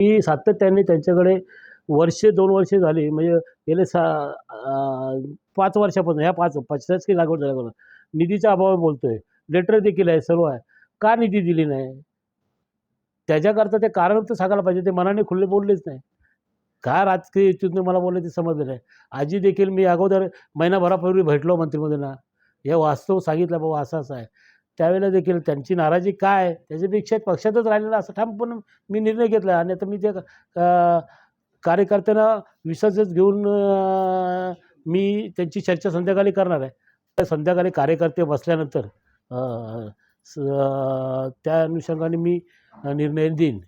मी सातत्याने त्यांच्याकडे वर्षे 2 वर्षे झाली म्हणजे गेले 5 वर्षापासून ह्या 5 की लागवड झाल्यापासून निधीच्या अभावावर बोलतोय. लेटर देखील आहे, सर्व आहे. का निधी दिली नाही? त्याच्याकरता ते कारण तर सांगायला पाहिजे. ते मनाने खुले बोललेच नाही. का राजकीय हेतूने मला बोलले ते समजलं नाही. आजी देखील मी अगोदर महिनाभरापूर्वी भेटलो मंत्रिमंत्र्यांना. हे वास्तव सांगितलं बाबा असं-असं आहे. त्यावेळेला देखील त्यांची नाराजी काय आहे, त्याच्यापेक्षा पक्षातच राहिलेला असं ठामपणे मी निर्णय घेतला आणि आता मी ते कार्यकर्त्यांना विश्वासात घेऊन मी त्यांची चर्चा संध्याकाळी करणार आहे. तर संध्याकाळी कार्यकर्ते बसल्यानंतर त्या अनुषंगाने मी निर्णय देईन.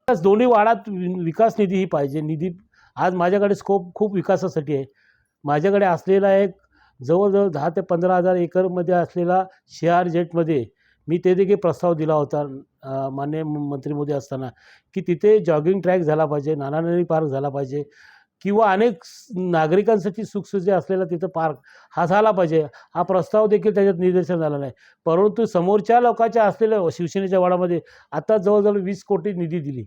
दोन्ही वाडात विकास निधी ही पाहिजे. निधी आज माझ्याकडे स्कोप खूप विकासासाठी आहे. माझ्याकडे असलेला एक जवळ-जवळ 10,000 ते 15,000 एकरमध्ये असलेला शेआर-जेटमध्ये मी ते देखील प्रस्ताव दिला होता माननीय मंत्री महोदय असताना, की तिथे जॉगिंग ट्रॅक झाला पाहिजे, नाना-नानी पार्क झाला पाहिजे किंवा अनेक नागरिकांसाठी सुखसोयी असलेला तिथं पार्क हा झाला पाहिजे. हा प्रस्ताव देखील त्याच्यात निदर्शन झाला नाही. परंतु समोरच्या लोकांच्या असलेल्या शिवसेनेच्या वाडामध्ये आता जवळ-जवळ 20 कोटी निधी दिली.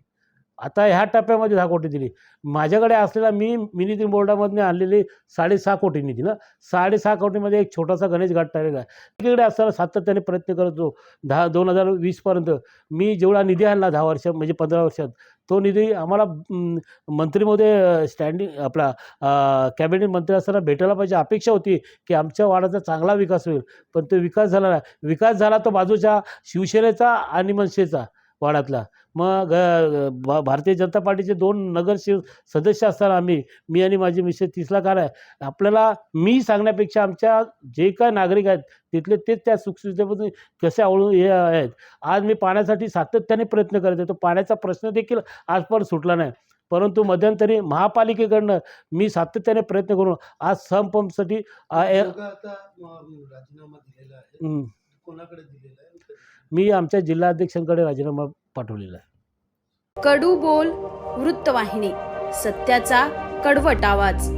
आता ह्या टप्प्यामध्ये 10 कोटी दिली. माझ्याकडे असलेला मी मिनी बोर्डामधून आणलेली 6.5 कोटी निधी ना, 6.5 कोटीमध्ये एक छोटासा गणेश घाट तयार आहे. तिकडे असताना सातत्याने प्रयत्न करत होतो. 2020 पर्यंत मी जेवढा निधी आणला 10 वर्षात म्हणजे 15 वर्षात, तो निधी आम्हाला मंत्री महोदय स्टँडिंग आपला कॅबिनेट मंत्री असताना भेटायला पाहिजे. अपेक्षा होती की आमच्या वाडाचा चांगला विकास होईल. पण तो विकास झाला नाही. विकास झाला तो बाजूच्या शिवसेनेचा आणि मनसेचा वाडातला. मग भारतीय जनता पार्टीचे 2 नगरसेवक सदस्य असताना मी आणि माझी मिसेस 30 लाख आहे. आपल्याला मी सांगण्यापेक्षा आमच्या जे काही नागरिक आहेत तिथले तेच त्या सुखसुविधेपासून कसे आवळून हे आहेत. आज मी पाण्यासाठी सातत्याने प्रयत्न करत आहे. तो पाण्याचा प्रश्न देखील आजपर्यंत सुटला नाही. परंतु मध्यंतरी महापालिकेकडनं मी सातत्याने प्रयत्न करून आज समपंपसाठी राजीनामा दिलेला आहे. कोणाकडे दिलेला आहे? मी आमच्या जिल्हाध्यक्षांकडे राजीनामा पाठवलेला आहे. कडू बोल वृत्तवाहिनी, सत्याचा कडवट आवाज.